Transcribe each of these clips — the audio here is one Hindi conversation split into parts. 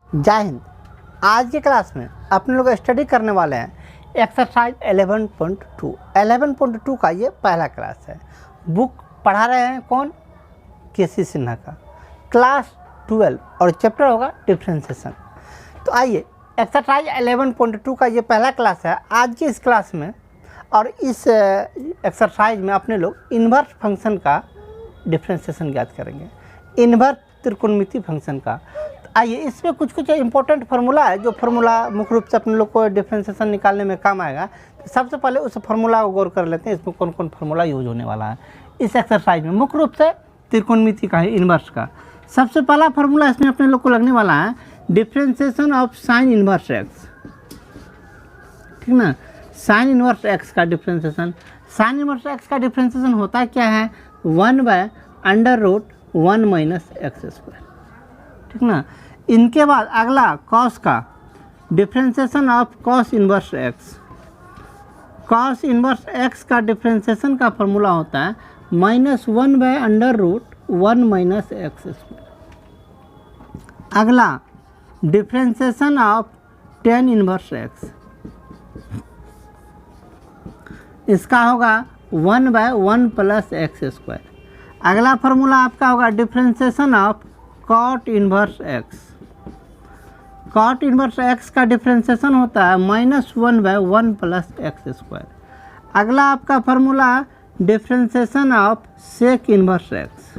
जय हिंद। आज की क्लास में अपने लोग स्टडी करने वाले हैं एक्सरसाइज 11.2। 11.2 का ये पहला क्लास है। बुक पढ़ा रहे हैं कौन? केसी सिन्हा का, क्लास 12 और चैप्टर होगा डिफ्रेंशिएशन। तो आइए, एक्सरसाइज 11.2 का ये पहला क्लास है आज की इस क्लास में। और इस एक्सरसाइज में अपने लोग इन्वर्स फंक्शन का डिफ्रेंशिएशन ज्ञात करेंगे, इन्वर्स त्रिकोणमितीय फंक्शन का। आइए, इसमें कुछ कुछ इंपॉर्टेंट फार्मूला है जो फार्मूला मुख्य रूप से अपने लोग को डिफ्रेंशिएशन निकालने में काम आएगा। तो सबसे पहले उस फार्मूला को गौर कर लेते हैं, इसमें कौन कौन फार्मूला यूज होने वाला है इस एक्सरसाइज में। मुख्य रूप से त्रिकोणमितीय का है, इन्वर्स का। सबसे पहला फार्मूला इसमें अपने लोग को लगने वाला है differentiation of sine inverse x, ठीक ना। साइन इन्वर्स एक्स का डिफ्रेंशिएशन, साइन इन्वर्स एक्स का डिफ्रेंशिएशन होता क्या है? 1/√1 - x², ठीक ना। इनके बाद अगला कॉस का differentiation of cos inverse x. Cos inverse x का डिफ्रेंशिएशन का फॉर्मूला होता है -1/√1 - x²। अगला differentiation of tan inverse x, इसका होगा 1/1 + x²। अगला फार्मूला आपका होगा differentiation of cot inverse x. Cot inverse x का डिफ्रेंशिएशन होता है -1/1 + x²। अगला आपका फार्मूला differentiation of sec inverse x.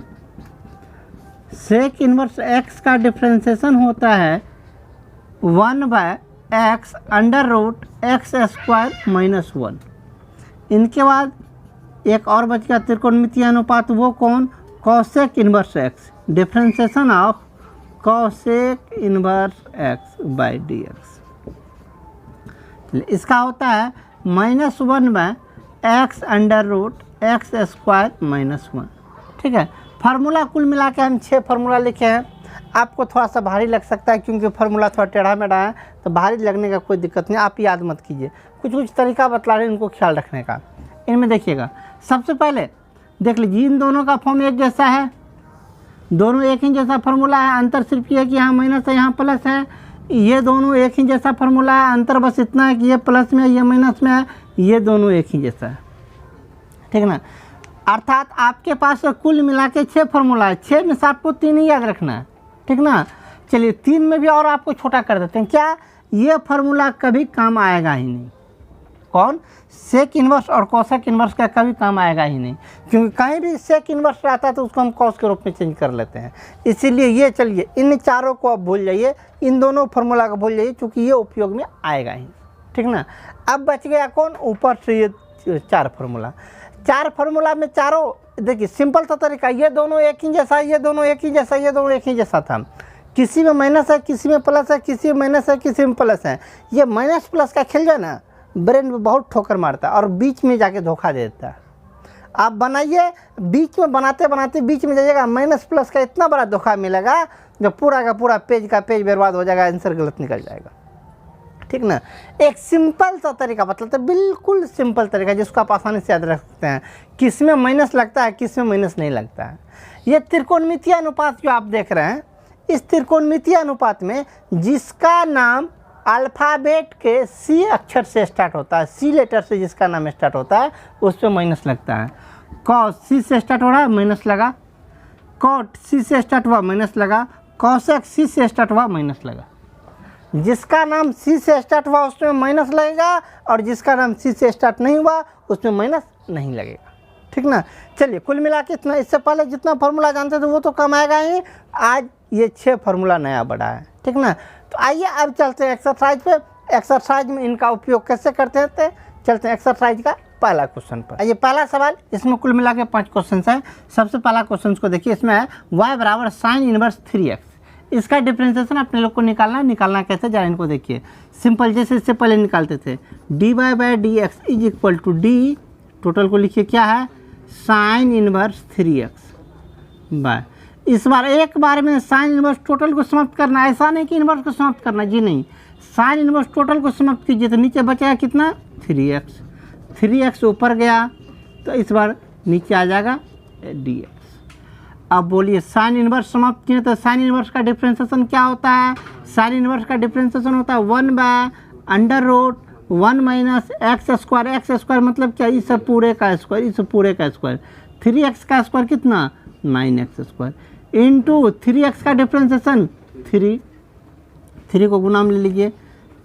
Sec inverse x का डिफ्रेंशिएशन होता है 1/x√x² - 1। इनके बाद एक और बच गया त्रिकोणमितीय अनुपात, वो कौन? Cosec inverse x. Differentiation of cosec inverse x/dx, इसका होता है -1/x√x² - 1, ठीक है। फार्मूला कुल मिला के हम 6 फार्मूला लिखे हैं। आपको थोड़ा सा भारी लग सकता है क्योंकि फार्मूला थोड़ा टेढ़ा मेढ़ा है, तो भारी लगने का कोई दिक्कत नहीं, आप याद मत कीजिए। कुछ कुछ तरीका बतला रहे हैं इनको ख्याल रखने का। इनमें देखिएगा, सबसे पहले देख लीजिए इन दोनों का फॉर्म एक जैसा है, दोनों एक ही जैसा फार्मूला है। अंतर सिर्फ ये कि यहाँ माइनस है यहाँ प्लस है। ये दोनों एक ही जैसा फार्मूला है, अंतर बस इतना है कि ये प्लस में है ये माइनस में है। ये दोनों एक ही जैसा है, ठीक ना। अर्थात आपके पास कुल मिला के 6 फार्मूला है। 6 में से आपको 3 ही याद रखना है, ठीक ना। चलिए 3 में भी और आपको छोटा कर देते हैं। क्या? ये फार्मूला कभी काम आएगा ही नहीं। कौन? सेक इन्वर्स और कॉसेक इन्वर्स का कभी काम आएगा ही नहीं, क्योंकि कहीं भी सेक इन्वर्स रहता है तो उसको हम कॉस के रूप में चेंज कर लेते हैं। इसीलिए ये चलिए इन चारों को आप भूल जाइए, इन दोनों फार्मूला को भूल जाइए, क्योंकि ये उपयोग में आएगा ही, ठीक ना। अब बच गया कौन? ऊपर से ये 4 फार्मूला। 4 फार्मूला में चारों देखिए सिंपल सा तरीका, ये दोनों एक ही जैसा, ये दोनों एक ही जैसा, ये दोनों एक ही जैसा था। किसी में माइनस है, किसी में प्लस है, किसी में माइनस है, किसी में प्लस है। ये माइनस प्लस का खेल जाए ना, ब्रेन में बहुत ठोकर मारता है और बीच में जाके धोखा दे देता है। आप बनाइए, बीच में बनाते बनाते बीच में जाइएगा, माइनस प्लस का इतना बड़ा धोखा मिलेगा जो पूरा का पूरा पेज का पेज बर्बाद हो जाएगा, आंसर गलत निकल जाएगा, ठीक ना। एक सिंपल सा तरीका बताते हैं, बिल्कुल सिंपल तरीका जिसको आप आसानी से याद रख सकते हैं, किस में माइनस लगता है किस में माइनस नहीं लगता है। ये त्रिकोणमितीय अनुपात जो आप देख रहे हैं, इस त्रिकोणमितीय अनुपात में जिसका नाम अल्फ़ाबेट के सी अक्षर से स्टार्ट होता है, सी लेटर से जिसका नाम स्टार्ट होता है उस पर माइनस लगता है। कॉस सी से स्टार्ट हो रहा है, माइनस लगा। कॉट सी से स्टार्ट हुआ, माइनस लगा। कॉसेक सी से स्टार्ट हुआ, माइनस लगा। जिसका नाम सी से स्टार्ट हुआ उसमें माइनस लगेगा, और जिसका नाम सी से स्टार्ट नहीं हुआ उसमें माइनस नहीं लगेगा, ठीक ना। चलिए कुल मिला के इतना, इससे पहले जितना फार्मूला जानते थे वो तो कम आएगा ही, आज ये 6 फार्मूला नया बढ़ा है, ठीक ना। तो आइए अब चलते हैं एक्सरसाइज पे। एक्सरसाइज में इनका उपयोग कैसे करते हैं, चलते हैं एक्सरसाइज का पहला क्वेश्चन पर। ये पहला सवाल, इसमें कुल मिला के 5 क्वेश्चन है। सबसे पहला क्वेश्चन को देखिए, इसमें है y = sin इनवर्स 3x। इसका डिफ्रेंशिएशन अपने लोग को निकालना कैसे जरा इनको देखिए। सिंपल, जैसे इससे पहले निकालते थे dy/dx = d, टोटल को लिखिए क्या है? sin inverse 3x by. इस बार एक बार में साइन इनवर्स टोटल को समाप्त करना, ऐसा नहीं कि इनवर्स को समाप्त करना जी, नहीं। साइन इनवर्स टोटल को समाप्त कीजिए तो नीचे बचेगा कितना? 3x। 3x ऊपर गया तो इस बार नीचे आ जाएगा dx। अब बोलिए साइन इनवर्स समाप्त किए तो साइन इनवर्स का डिफ्रेंशिएशन क्या होता है? साइन इनवर्स का डिफ्रेंसिएशन होता है 1/√1 minus x square. X square मतलब क्या, इस पूरे का स्क्वायर, इस पूरे का स्क्वायर। 3x का स्क्वायर कितना, 9x स्क्वायर इंटू 3x का डिफ्रेंसिएशन 3 को गुना में ले लीजिए,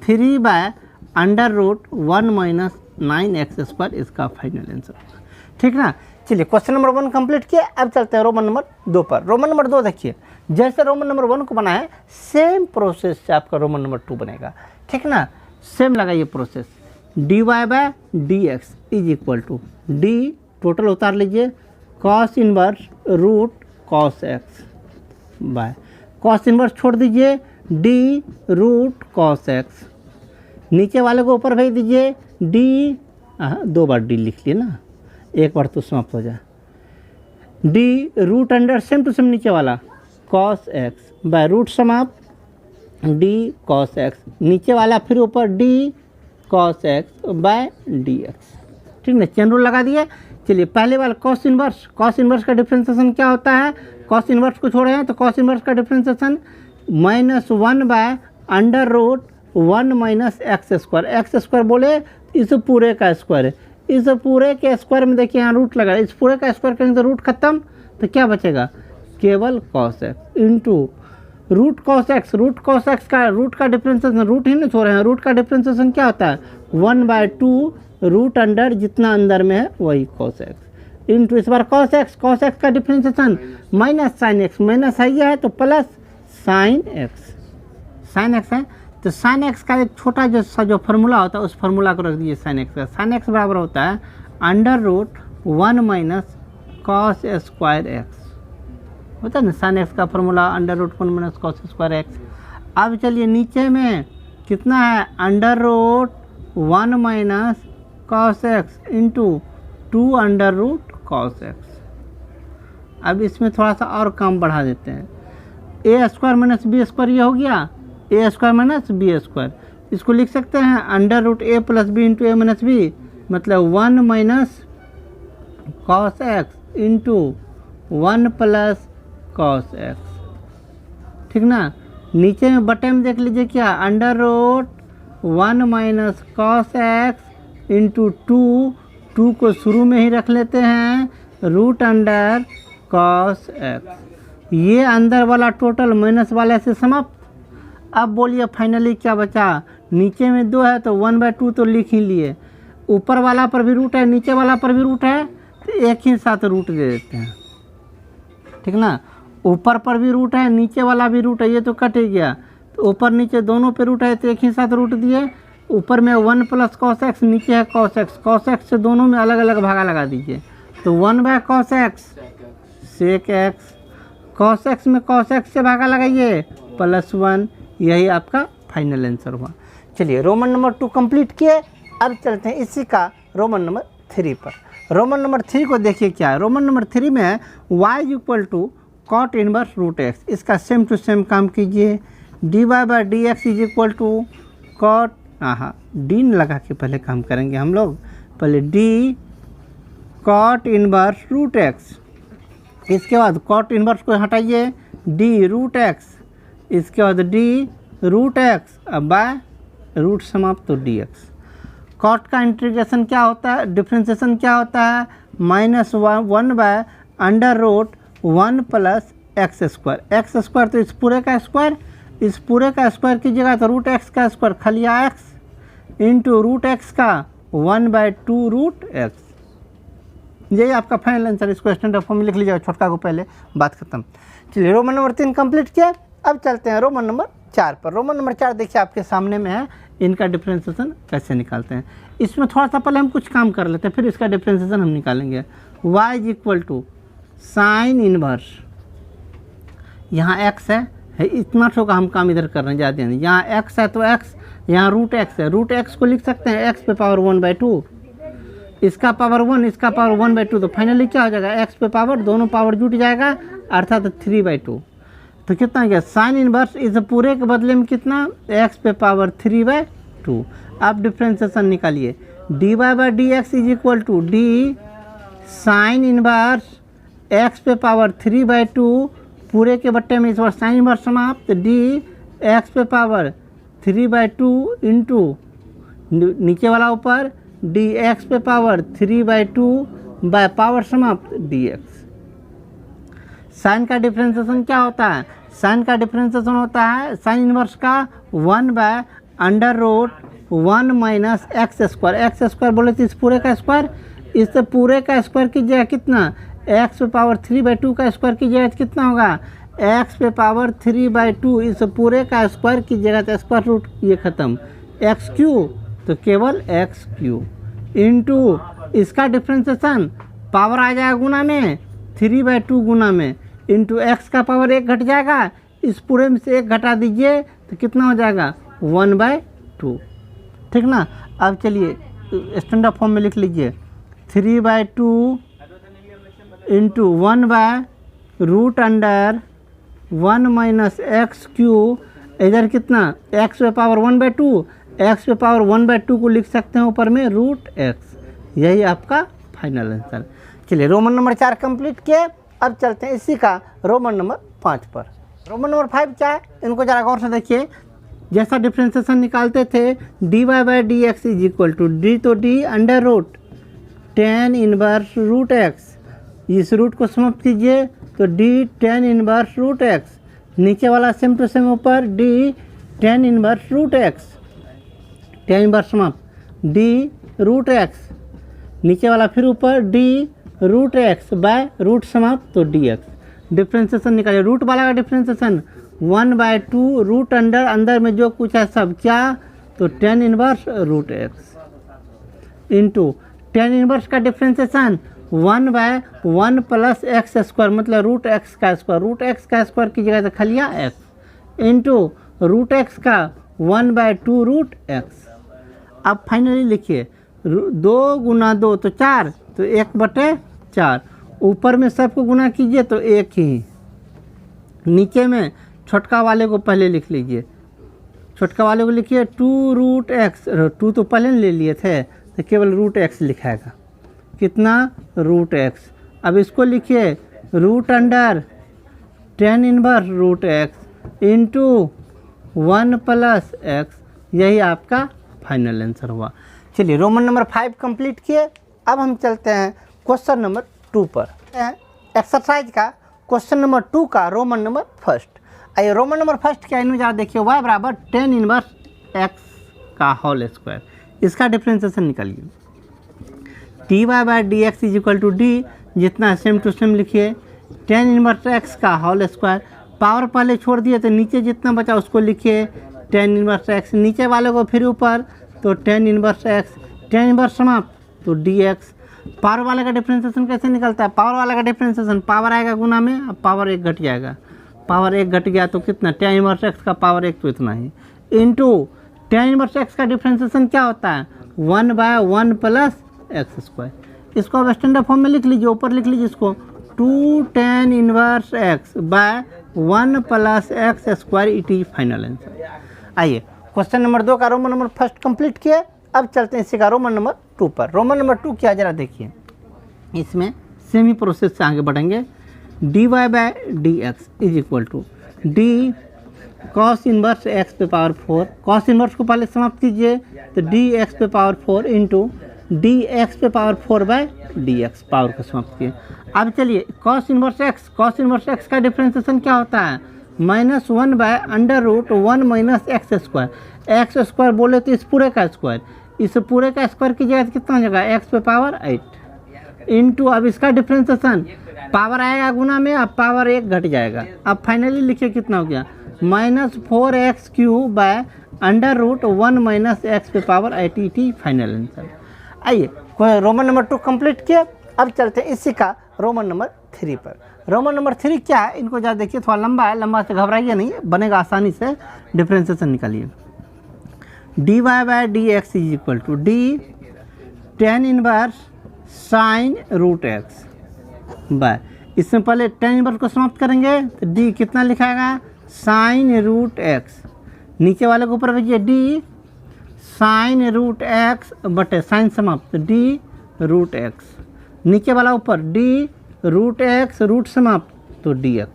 3/√1 माइनस 9x स्क्वायर इसका फाइनल आंसर। ठीक ना। चलिए क्वेश्चन नंबर 1 कंप्लीट किया। अब चलते हैं रोमन नंबर 2 पर। रोमन नंबर 2 देखिए, जैसे रोमन नंबर 1 को बनाया सेम प्रोसेस से आपका रोमन नंबर 2 बनेगा। ठीक ना, सेम लगाइए process. dy/dx is equal to d, total उतार लीजिए, cos inverse root cos x by cos inverse छोड़ दीजिए, d रूट cos x, नीचे वाले को ऊपर भेज दीजिए, d 2 बार d लिख लिए ना, एक बार तो समाप्त हो जाए, d root under same to same नीचे वाला cos x बाय रूट समाप्त d cos x, नीचे वाला फिर ऊपर d cos x by dx। ठीक है, चेन रूल लगा दिए। चलिए पहले वाला cos इनवर्स का डिफ्रेंसिएशन क्या होता है, cos इनवर्स को छोड़े हैं तो cos इनवर्स का differentiation -1/√1 minus x square. X square बोले इस पूरे का स्क्वायर है, इस पूरे के स्क्वायर में देखिए यहाँ रूट लगा, इस पूरे का स्क्वायर करेंगे तो रूट खत्म, तो क्या बचेगा, केवल cos x into root cos x। Root cos x का रूट का डिफ्रेंसिएशन, रूट ही नहीं छोड़ रहे हैं, रूट का डिफ्रेंसिएशन क्या होता है 1/2 रूट अंडर जितना अंदर में है वही cos x इंटू इस बार cos x का differentiation minus sine x, minus है यह है तो प्लस साइन एक्स है, तो साइन एक्स का एक छोटा जो फार्मूला होता है उस फार्मूला को रख दीजिए साइन एक्स का। साइन एक्स बराबर होता है √1 माइनस cos स्क्वायर एक्स, होता है ना साइन एक्स का formula √1 minus cos square x. अब चलिए नीचे में कितना है √1 minus cos x into 2 √cos x. अब इसमें थोड़ा सा और काम बढ़ा देते हैं, a square minus b square ये हो गया, a square minus b square, इसको लिख सकते हैं √a plus b into a minus b, मतलब 1 minus cos x into 1 plus cos x. ठीक ना, नीचे में बटे में देख लीजिए क्या √1 माइनस cos एक्स इंटू 2 को शुरू में ही रख लेते हैं रूट अंडर cos एक्स, ये अंदर वाला टोटल माइनस वाले से समाप्त। अब बोलिए फाइनली क्या बचा, नीचे में 2 है तो 1/2 तो लिख ही लिए, ऊपर वाला पर भी रूट है नीचे वाला पर भी रूट है तो एक ही साथ रूट दे देते हैं। ठीक ना, ऊपर पर भी रूट है नीचे वाला भी रूट है, ये तो कट ही गया, तो ऊपर नीचे दोनों पे रूट है तो एक ही साथ रूट दिए, ऊपर में 1 प्लस cos एक्स, नीचे है cos एक्स से दोनों में अलग अलग भागा लगा दीजिए, तो 1/cos x sec x, cos x में cos एक्स से भागा लगाइए +1, यही आपका फाइनल आंसर हुआ। चलिए रोमन नंबर 2 कंप्लीट किए। अब चलते हैं इसी का रोमन नंबर 3 पर। रोमन नंबर 3 को देखिए क्या है, रोमन नंबर 3 में है y = cot inverse root x. इसका सेम टू सेम काम कीजिए, dy/dx is equal to cot, d लगा के पहले काम करेंगे हम लोग, पहले d cot inverse root x, इसके बाद cot इनवर्स को हटाइए d रूट एक्स, इसके बाद d root x by root समाप्त तो dx। cot का इंटीग्रेशन क्या होता है, डिफ्रेंसिएशन क्या होता है -1/√1 plus x square. X square तो इस पूरे का स्क्वायर, इस पूरे का स्क्वायर की जगह तो रूट एक्स का स्क्वायर खाली एक्स इंटू रूट एक्स का 1/2 रूट एक्स, यही आपका फाइनल आंसर। इसको स्टैंडर्ड फॉर्म में लिख लीजिएगा, छोटका को पहले, बात खत्म। चलिए रोमन नंबर 3 कंप्लीट किया। अब चलते हैं रोमन नंबर 4 पर। रोमन नंबर 4 देखिए आपके सामने में है, इनका डिफ्रेंसिएशन कैसे निकालते हैं। इसमें थोड़ा सा पहले हम कुछ काम कर लेते हैं, फिर इसका डिफ्रेंसिएशन हम निकालेंगे। y = साइन इनवर्स, यहाँ x है, इतना ठोका हम काम इधर कर रहे हैं ज़्यादा नहीं, यहाँ x है तो x, यहाँ रूट x है, रूट x को लिख सकते हैं x पे पावर 1/2, इसका पावर 1, इसका पावर 1/2, तो फाइनली क्या हो जाएगा x पे पावर, दोनों पावर जुट जाएगा अर्थात 3/2, तो कितना गया साइन इनवर्स इस पूरे के बदले में कितना x पे पावर 3/2। अब डिफ्रेंसिएशन निकालिए, dy/dx is equal to d sine inverse x पे पावर 3/2, पूरे के बट्टे में इस बार साइन इनवर्स समाप्त, d एक्स पे पावर 3/2 इंटू नीचे वाला ऊपर डी एक्स पे पावर 3/2 बाय पावर समाप्त डी एक्स। साइन का डिफ्रेंसिएशन क्या होता है? साइन का डिफ्रेंसिएशन होता है साइन इनवर्स का 1/√1 minus x square. X square बोले तो इस पूरे का स्क्वायर, इस पूरे का स्क्वायर कीजिएगा कितना, एक्स पे पावर 3/2 का स्क्वायर कीजिएगा तो कितना होगा, एक्स पे पावर 3/2 इस पूरे का स्क्वायर कीजिएगा तो स्क्वायर रूट ये खत्म, एक्स क्यू तो केवल एक्स क्यू इंटू इसका डिफ्रेंसिएशन पावर आ जाएगा गुना में 3/2 गुना में इंटू एक्स का पावर 1 घट जाएगा, इस पूरे में से 1 घटा दीजिए तो कितना हो जाएगा 1/2, ठीक ना। अब चलिए स्टैंडर्ड फॉर्म में लिख लीजिए 3/2 इंटू 1/√1 माइनस एक्स क्यू, इधर कितना एक्स पे पावर 1/2, एक्स पे पावर 1/2 को लिख सकते हैं ऊपर में √x। यही आपका फाइनल आंसर। चलिए रोमन नंबर 4 कंप्लीट किए, अब चलते हैं इसी का रोमन नंबर 5 पर। रोमन नंबर 5 क्या है, इनको जरा गौर से देखिए। जैसा डिफ्रेंसिएशन निकालते थे dy/dx is equal to d, तो डी √tan−1 √x, इस रूट को समाप्त कीजिए तो डी tan−1 √x, नीचे वाला सेम टू सेम ऊपर डी tan−1 √x, tan−1 समाप्त डी √x, नीचे वाला फिर ऊपर डी √x बाय रूट समाप्त तो dx। डिफ्रेंसिएशन निकालिए, रूट वाला का डिफ्रेंसिएशन 1/2 रूट अंदर में जो कुछ है सब क्या, तो tan−1 √x इंटू tan−1 का डिफ्रेंसिएशन 1/1 प्लस एक्स स्क्वायर मतलब √x का स्क्वायर, √x का स्क्वायर की जगह से खलिया x इंटू √x का 1/2 √x। अब फाइनली लिखिए 2 गुना 2 तो 4, तो 1/4, ऊपर में सबको गुना कीजिए तो 1 ही, नीचे में छोटका वाले को पहले लिख लीजिए, छोटका वाले को लिखिए 2 √x, 2 तो पहले ले लिए थे तो केवल √x लिखाएगा, कितना √x। अब इसको लिखिए √tan−1 √x into 1 plus x, यही आपका फाइनल आंसर हुआ। चलिए रोमन नंबर 5 कंप्लीट किए, अब हम चलते हैं क्वेश्चन नंबर 2 पर। एक्सरसाइज का क्वेश्चन नंबर 2 का रोमन नंबर 1। आइए रोमन नंबर 1 क्या इनमें ज़्यादा देखिए, y बराबर tan−1 x का होल स्क्वायर, इसका डिफ्रेंसिएशन निकालिए। dy/dx is equal to d, जितना सेम टू सेम लिखिए, tan−1 x का होल स्क्वायर, पावर पहले छोड़ दिए तो नीचे जितना बचा उसको लिखिए tan−1 x, नीचे वाले को फिर ऊपर तो tan−1 x, tan−1 समाप्त तो dx। पावर वाले का डिफ्रेंसिएशन कैसे निकलता है, पावर वाले का डिफ्रेंसिएशन पावर आएगा गुना में, अब पावर 1 घट जाएगा, पावर 1 घट गया तो कितना tan−1 x का पावर 1 तो इतना ही इंटू tan−1 x का डिफ्रेंसिएशन क्या होता है 1/1 प्लस एक्स स्क्वायर। इसको अब स्टैंडर्ड फॉर्म में लिख लीजिए, ऊपर लिख लीजिए इसको 2 tan−1 x by 1 plus x square, it is final answer. आइए क्वेश्चन नंबर 2 का रोमन नंबर 1 कंप्लीट किए, अब चलते हैं इसी का रोमन नंबर 2 पर। रोमन नंबर 2 क्या जरा देखिए, इसमें सेम ही प्रोसेस से आगे बढ़ेंगे। dy/dx is equal to d cos inverse x पे पावर 4, cos इनवर्स को पहले समाप्त कीजिए तो dx पे पावर 4 इंटू dx पे पावर 4/dx, पावर को समाप्त किए। अब चलिए cos इनवर्स x का डिफ्रेंसिएशन क्या होता है -1/√1 minus x square, x square बोले तो इस पूरे का स्क्वायर, इस पूरे का स्क्वायर की जगह कितना हो जाएगा x पे पावर 8 इंटू, अब इसका डिफ्रेंसिएशन पावर आएगा गुना में, अब पावर 1 घट जाएगा, अब फाइनली लिखिए कितना हो गया -4x³ माइनस एक्स पे पावर 8 फाइनल आंसर। आइए रोमन नंबर 2 कंप्लीट किए, अब चलते हैं इसी का रोमन नंबर 3 पर। रोमन नंबर 3 क्या है, इनको ज़्यादा देखिए, थोड़ा लंबा है, लंबा से घबराइए नहीं, बनेगा आसानी से। डिफ्रेंसिएशन निकालिए, dy/dx is equal to d tan−1 sin √x by, इसमें पहले tan−1 को समाप्त करेंगे तो d कितना लिखाएगा sin √x, नीचे वाले को ऊपर भेजिए d sin √x बटे साइन समाप्त d √x, नीचे वाला ऊपर d √x रूट समाप्त तो dx।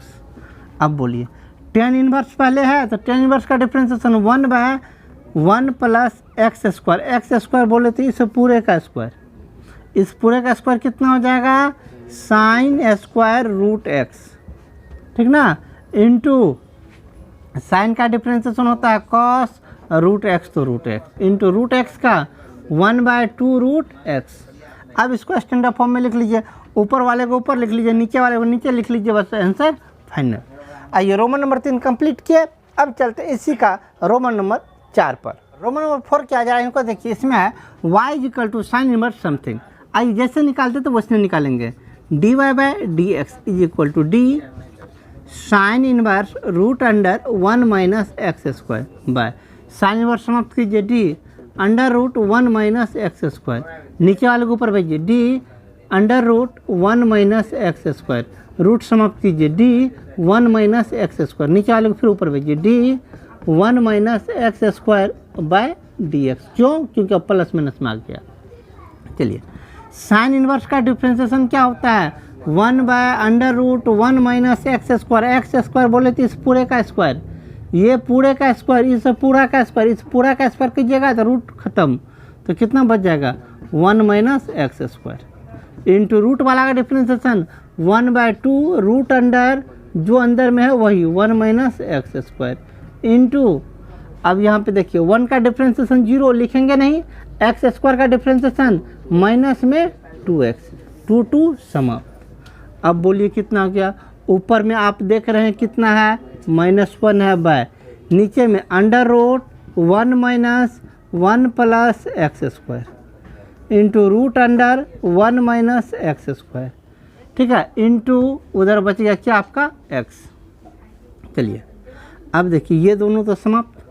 अब बोलिए टेन इनवर्स पहले है तो टेन इनवर्स का differentiation 1/1 plus x square, x square बोले तो इस पूरे का स्क्वायर, इस पूरे का स्क्वायर कितना हो जाएगा साइन स्क्वायर रूट एक्स, ठीक ना, इंटू साइन का डिफ्रेंसिएशन होता है कॉस रूट एक्स, तो root x into root x का 1/2 रूट एक्स। अब इसको स्टैंडर्ड फॉर्म में लिख लीजिए, ऊपर वाले को ऊपर लिख लीजिए, नीचे वाले को नीचे लिख लीजिए, बस आंसर फाइनल। आइए रोमन नंबर 3 कंप्लीट किए, अब चलते हैं इसी का रोमन नंबर 4 पर। रोमन नंबर 4 क्या जा रहा है इनको देखिए, इसमें है y equal to sine inverse something. आइए जैसे निकालते तो वैसे निकालेंगे, dy/dx is equal to d sine inverse root under 1 minus x square by sine inverse समाप्त कीजिए d under root 1 minus x square, नीचे वाले के ऊपर भेजिए d under root 1 minus x square, root समाप्त कीजिए डी 1 माइनस एक्स स्क्वायर, नीचे वाले को फिर ऊपर भेजिए D 1 minus x square by d x. क्यों? क्योंकि अब प्लस माइनस में आ गया। चलिए साइन इनवर्स का डिफ्रेंसिएशन क्या होता है 1/√1 minus x square, x square बोले तो इस पूरे का स्क्वायर, ये पूरे का स्क्वायर, इस पूरा का स्क्वायर, इस पूरा का स्क्वायर कीजिएगा तो रूट खत्म, तो कितना बच जाएगा 1 minus x square into root वाला का डिफ्रेंसिएशन 1/2 रूट अंडर जो अंदर में है वही 1 माइनस एक्स स्क्वायर इंटू, अब यहाँ पे देखिए 1 का डिफ्रेंसिएशन 0 लिखेंगे नहीं, एक्स स्क्वायर का डिफ्रेंसिएशन माइनस में 2x, 2 समाप्त। अब बोलिए कितना हो गया, ऊपर में आप देख रहे हैं कितना है -1 है बाय, नीचे में under root 1 minus 1 plus x square into root under 1 minus x square, ठीक है, इंटू उधर बच गया क्या आपका x। चलिए अब देखिए ये दोनों तो समाप्त,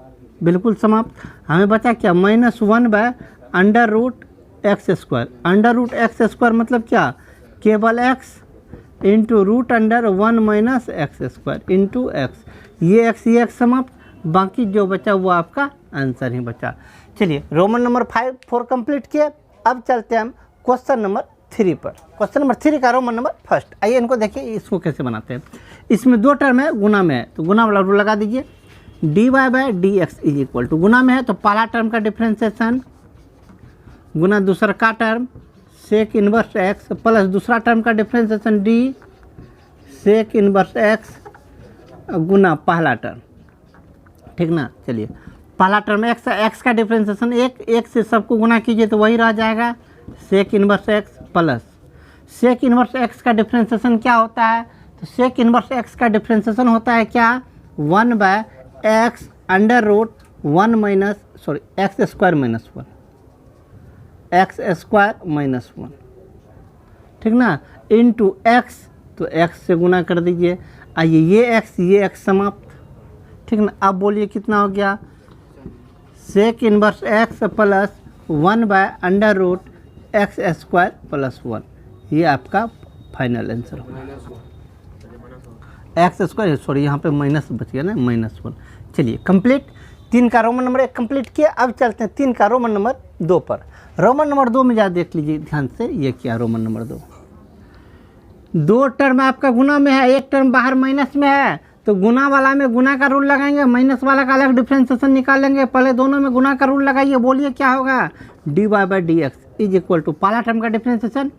बिल्कुल समाप्त, हमें बचा क्या -1/√x स्क्वायर, √x² मतलब क्या केवल x into root under 1 minus x square into x, ये x समाप्त, बाकी जो बचा वो आपका आंसर ही बचा। चलिए रोमन नंबर 4 कंप्लीट किए, अब चलते हैं हम क्वेश्चन नंबर 3 पर। क्वेश्चन नंबर 3 का रोमन नंबर फर्स्ट, आइए इनको देखिए इसको कैसे बनाते हैं। इसमें 2 टर्म है, गुना में है तो गुना वाला रूल लगा दीजिए, dy/dx इज इक्वल टू, गुना में है तो पहला टर्म का डिफ्रेंसिएशन गुना दूसरा का term sec inverse x plus दूसरा टर्म का differentiation d sec inverse x गुना पहला टर्म, ठीक ना। चलिए पहला टर्म x का डिफ्रेंसिएशन एक से सबको गुना कीजिए तो वही रह जाएगा sec inverse x plus sec inverse x का डिफ्रेंसिएशन क्या होता है, तो सेक इनवर्स x का डिफ्रेंसिएशन होता है क्या 1/x under root 1 minus sorry x square minus 1, ठीक ना, इंटू x, तो x से गुना कर दीजिए। आइए ये x समाप्त, ठीक ना। अब बोलिए कितना हो गया sec inverse x plus 1/√x² plus 1, ये आपका फाइनल आंसर होगा। एक्स स्क्वायर सॉरी यहाँ पे माइनस बच गया ना -1। चलिए कंप्लीट 3 का रोमन नंबर 1 कंप्लीट किया, अब चलते हैं 3 का रोमन नंबर 2 पर। रोमन नंबर 2 में जा देख लीजिए ध्यान से, ये क्या रोमन नंबर 2 टर्म आपका गुना में है, एक टर्म बाहर माइनस में है, तो गुना वाला में गुना का रूल लगाएंगे, माइनस वाला का अलग डिफ्रेंसिएशन निकालेंगे, पहले दोनों में गुना का रूल लगाइए, बोलिए क्या होगा dy/dx इज इक्वल टू पहला टर्म का differentiation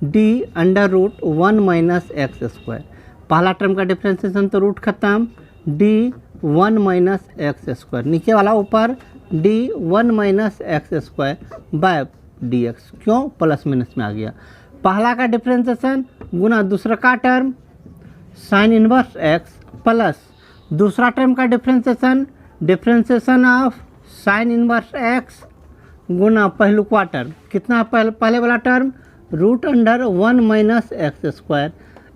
d under root 1 minus x square, पहला टर्म का डिफ्रेंसिएशन तो रूट खत्म डी 1 माइनस एक्स स्क्वायर, नीचे वाला ऊपर d 1 minus x square by d x, क्यों प्लस माइनस में आ गया, पहला का डिफ्रेंसिएशन गुना दूसरा का term sine inverse x plus दूसरा टर्म का differentiation of sine inverse x गुना पहलू का टर्म, कितना पहले वाला term root under 1 minus x square,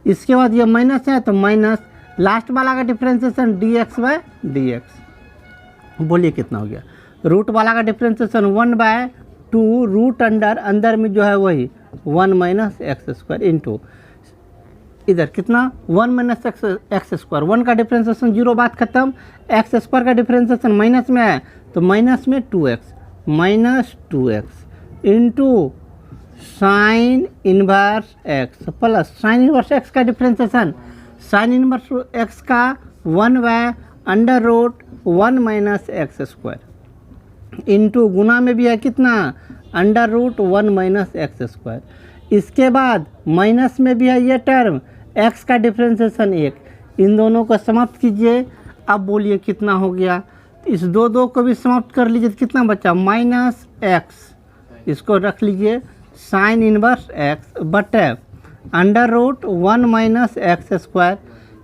इसके बाद ये माइनस है तो माइनस लास्ट वाला का डिफ्रेंसिएशन dx/dx, बोलिए कितना हो गया, रूट वाला का डिफ्रेंसिएशन 1/2 रूट अंदर में जो है वही 1 माइनस एक्स स्क्वायर इंटू इधर कितना 1 माइनस एक्स स्क्वायर, 1 का डिफ्रेंसिएशन 0 बात खत्म, एक्स स्क्वायर का डिफ्रेंसिएशन माइनस में है तो माइनस में 2x into sine inverse x plus sign inverse x का डिफ्रेंसिएशन साइन इनवर्स एक्स का 1/√1 माइनस एक्स स्क्वायर इंटू गुना में भी है कितना √1 माइनस एक्स स्क्वायर। इसके बाद माइनस में भी है ये टर्म एक्स का डिफ्रेंसिएशन 1, इन दोनों को समाप्त कीजिए। अब बोलिए कितना हो गया, इस दो को भी समाप्त कर लीजिए तो कितना बचा माइनस एक्स, इसको रख लीजिए साइन इनवर्स एक्स बटे √1 माइनस एक्स स्क्वायर।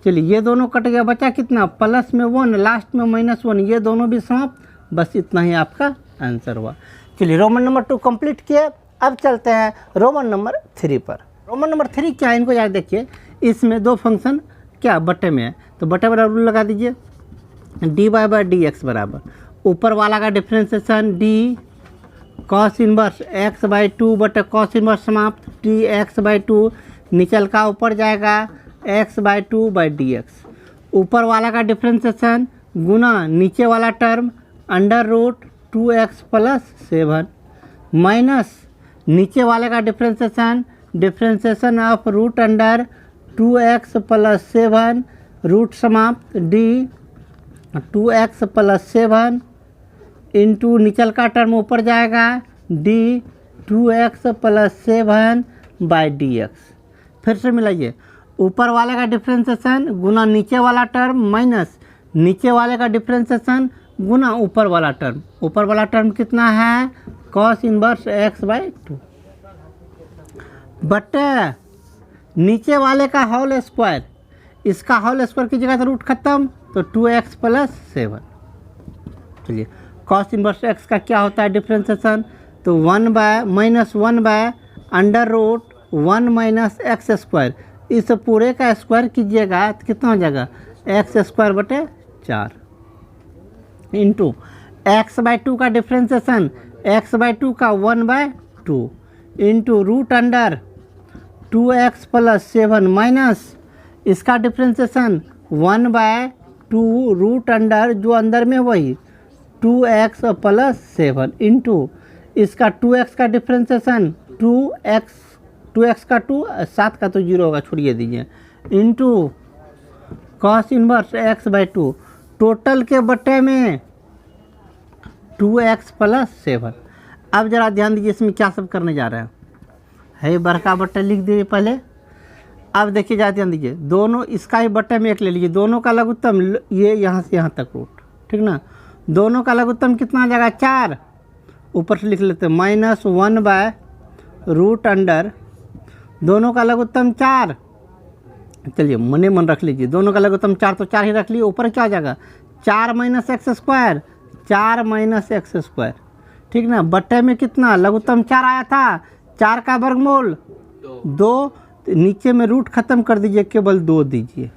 चलिए ये दोनों कट गया, बचा कितना प्लस में 1, लास्ट में -1, ये दोनों भी समाप्त। बस इतना ही आपका आंसर हुआ। चलिए रोमन नंबर 2 कंप्लीट किए। अब चलते हैं रोमन नंबर 3 पर। रोमन नंबर 3 क्या है, इनको याद देखिए। इसमें दो फंक्शन क्या बटे में है, तो बटे बराबर रूल लगा दीजिए। dy/dx बराबर ऊपर वाला का differentiation d cos inverse x/2 बटे cos इनवर्स समाप्त dx/2, निचल का ऊपर जाएगा x/2/dx। ऊपर वाला का डिफ्रेंसिएशन गुना नीचे वाला टर्म √2x + 7 माइनस नीचे वाले का डिफ्रेंसिएशन ऑफ √2x + 7 रूट समाप्त d2x + 7 इंटू निचल का टर्म ऊपर जाएगा d2x + 7/dx। फिर से मिलाइए, ऊपर वाले का डिफ्रेंसिएशन गुना नीचे वाला टर्म माइनस नीचे वाले का डिफ्रेंसिएशन गुना ऊपर वाला टर्म। ऊपर वाला टर्म कितना है cos इनवर्स x/2 बटे नीचे वाले का होल स्क्वायर, इसका होल स्क्वायर की जगह तो रूट खत्म तो 2x + 7। चलिए cos इनवर्स x का क्या होता है डिफ्रेंसिएशन, तो (1/(1) माइनस एक्स स्क्वायर, इस पूरे का स्क्वायर कीजिएगा तो कितना हो जाएगा x² बटे 4 इंटू x/2 का डिफ्रेंसिएशन x/2 का 1/2 इंटू √2x + 7 माइनस इसका डिफ्रेंसिएशन 1/2 रूट अंडर जो अंदर में वही 2x + 7 इंटू इसका 2x का डिफ्रेंसिएशन 2x का 2, 7 का तो 0 होगा, छोड़िए दीजिए, into cos inverse x/2 total के बटे में 2x + 7। अब जरा ध्यान दीजिए इसमें क्या सब करने जा रहे हैं, है बड़का बट्टे लिख दीजिए पहले। अब देखिए जरा ध्यान दीजिए, दोनों इसका ही बट्टे में 1 ले लीजिए, दोनों का लघुत्तम ये यहाँ से यहाँ तक रूट, ठीक ना। दोनों का लघुत्तम कितना आ जाएगा 4, ऊपर से लिख लेते हैं -1/√, दोनों का लघुत्तम 4। चलिए मने मन रख लीजिए, दोनों का लघुत्तम 4 तो 4 ही रख लिए, ऊपर क्या आ जाएगा 4 - x², 4 - x², ठीक ना। बट्टे में कितना लघुत्तम 4 आया था, 4 का वर्गमूल 2, नीचे में रूट खत्म कर दीजिए, केवल 2 दीजिए,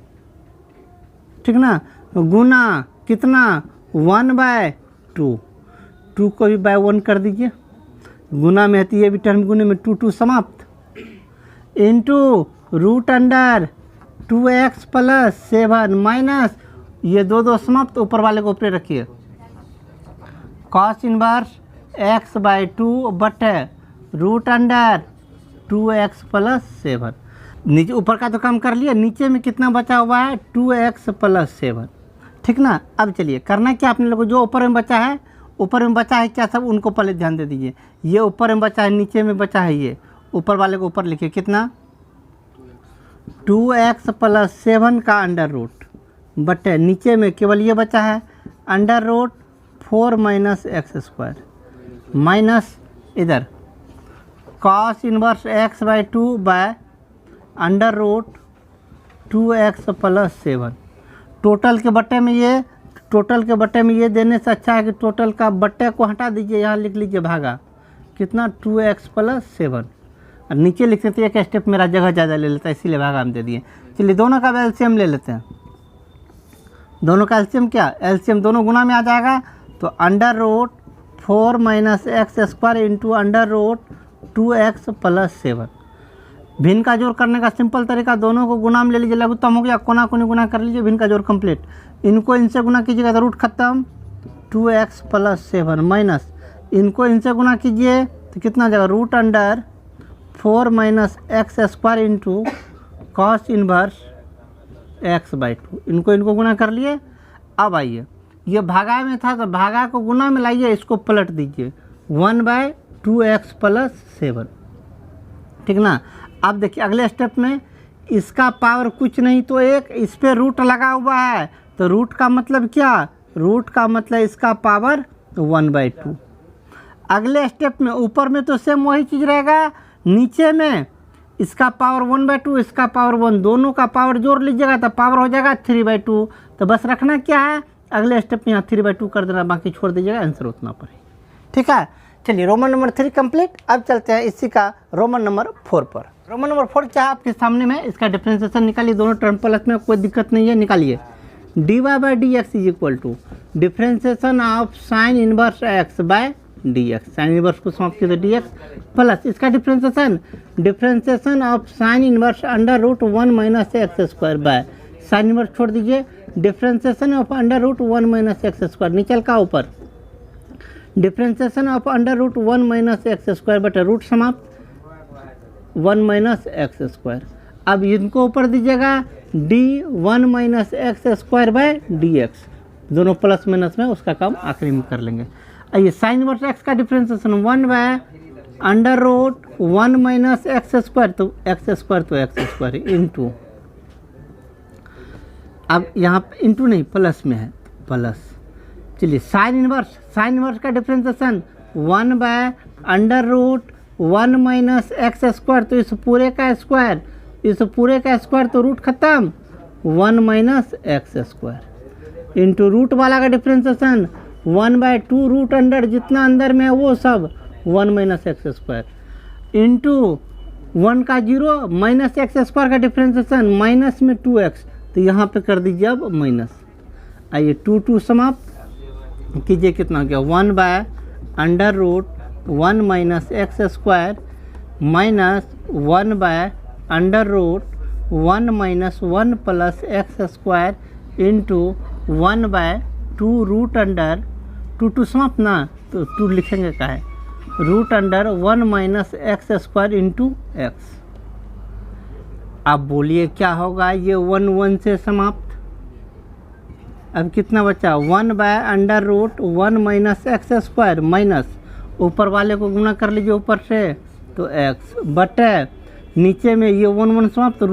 ठीक ना। गुना कितना 1/2, 2 को भी बाय 1 कर दीजिए, गुना में है ये भी टर्म गुने में 2 समाप्त इंटू √2x + 7 माइनस ये 2 समाप्त, ऊपर वाले को ऊपर रखिए cos इनवर्स x/2 बटे √2x + 7। नीचे ऊपर का तो काम कर लिया, नीचे में कितना बचा हुआ है 2x + 7, ठीक ना। अब चलिए करना क्या अपने लोगों, जो ऊपर में बचा है, ऊपर में बचा है क्या सब, उनको पहले ध्यान दे दीजिए। ये ऊपर में बचा है, नीचे में बचा है, ये ऊपर वाले को ऊपर लिखिए कितना 2x + 7 का अंडर रूट बटे नीचे में केवल ये बचा है √4 - x² माइनस इधर cos inverse x/2 bye √2x + 7। Total के बट्टे में ये, टोटल के बट्टे में ये देने से अच्छा है कि टोटल का बट्टे को हटा दीजिए, यहाँ लिख लीजिए भागा कितना 2x + 7, और नीचे लिख सकते हैं, एक स्टेप मेरा जगह ज़्यादा ले लेता है इसीलिए भागा हम दे दिए। चलिए दोनों का एलसीएम ले लेते हैं, दोनों का एलसीएम क्या, एलसीएम दोनों गुना में आ जाएगा तो √4 - x² इंटू √2x + 7। भिन्न का जोड़ करने का सिंपल तरीका, दोनों को गुना में ले लीजिए, लघुत्तम हो गया, कोना कोनी गुना कर लीजिए, भिन्न का जोड़ कंप्लीट, इनको इनसे गुना कीजिएगा तो रूट खत्म 2x + 7 माइनस इनको इनसे गुना कीजिए तो कितना जाएगा √4 - x² into cos inverse x/2, इनको गुना कर लिए। अब आइए ये भागा में था तो भागा को गुना में लाइए, इसको पलट दीजिए 1/2x + 7, ठीक ना। अब देखिए अगले स्टेप में इसका पावर कुछ नहीं तो 1, इस पर रूट लगा हुआ है तो रूट का मतलब क्या, रूट का मतलब इसका पावर 1/2। अगले स्टेप में ऊपर में तो सेम वही चीज़ रहेगा, नीचे में इसका पावर 1/2 इसका पावर 1, दोनों का पावर जोड़ लीजिएगा तो पावर हो जाएगा 3/2। तो बस रखना क्या है, अगले स्टेप में यहाँ 3/2 कर देना, बाकी छोड़ दीजिएगा, आंसर उतना पर ही, ठीक है। चलिए रोमन नंबर 3 कंप्लीट। अब चलते हैं इसी का रोमन नंबर 4 पर। रोमन नंबर 4 क्या है आपके सामने में, इसका डिफरेंशिएशन निकालिए, दोनों टर्म प्लस में, कोई दिक्कत नहीं है, निकालिए। dy/dx = differentiation of sine inverse x/dx, sine inverse को समाप्त किया तो dx प्लस इसका differentiation of sine inverse √1 - x² by, sine inverse छोड़ दीजिए, डिफरेंशिएशन ऑफ √1 - x², नीचे का ऊपर, डिफरेंशिएशन ऑफ √1 - x² बटे रूट समाप्त 1 - x²। अब इनको ऊपर दीजिएगा d1 - x²/dx, दोनों प्लस माइनस में, उसका काम आखिरी में कर लेंगे। आइए साइन इनवर्स x का डिफरेंशिएशन 1/√1 - x², तो x² इंटू, अब यहाँ इंटू नहीं प्लस में है, प्लस। चलिए साइन इनवर्स का डिफरेंशिएशन 1/√1 - x², तो इस पूरे का स्क्वायर, इस पूरे का स्क्वायर तो रूट खत्म 1 - x² इंटू रूट वाला का डिफरेंशिएशन 1/2 रूट अंडर, जितना अंदर में है वो सब 1 - x² इंटू 1 का 0 माइनस x² का डिफरेंशिएशन माइनस में 2x, तो यहाँ पे कर दीजिए अब माइनस। आइए 2 समाप्त कीजिए, कितना हो गया 1/√1 - x² minus 1/√1 - 1 + x² into 1/2 root under 2 समाप्त ना, तो 2 लिखेंगे का है √1 - x² इंटू x। अब बोलिए क्या होगा, ये 1 से समाप्त। अब कितना बचा 1/√1 - x² माइनस ऊपर वाले को गुना कर लीजिए ऊपर से तो x बटे नीचे में ये 1 समाप्त,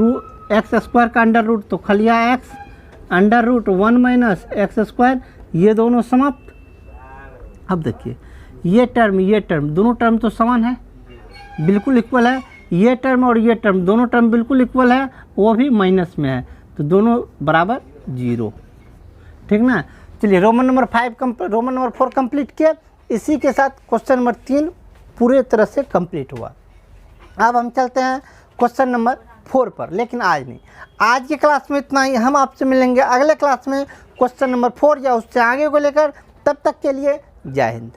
x² का अंडर रूट तो खलिया x √1 - x², ये दोनों समाप्त। अब देखिए ये टर्म दोनों टर्म तो समान है, बिल्कुल इक्वल है, ये टर्म और ये टर्म दोनों टर्म बिल्कुल इक्वल है, वो भी माइनस में है, तो दोनों बराबर 0, ठीक ना। चलिए रोमन नंबर 4 कंप्लीट किया, इसी के साथ क्वेश्चन नंबर 3 पूरे तरह से कंप्लीट हुआ। अब हम चलते हैं क्वेश्चन नंबर 4 पर, लेकिन आज नहीं, आज की क्लास में इतना ही। हम आपसे मिलेंगे अगले क्लास में क्वेश्चन नंबर 4 या उससे आगे को लेकर, तब तक के लिए जय हिंद।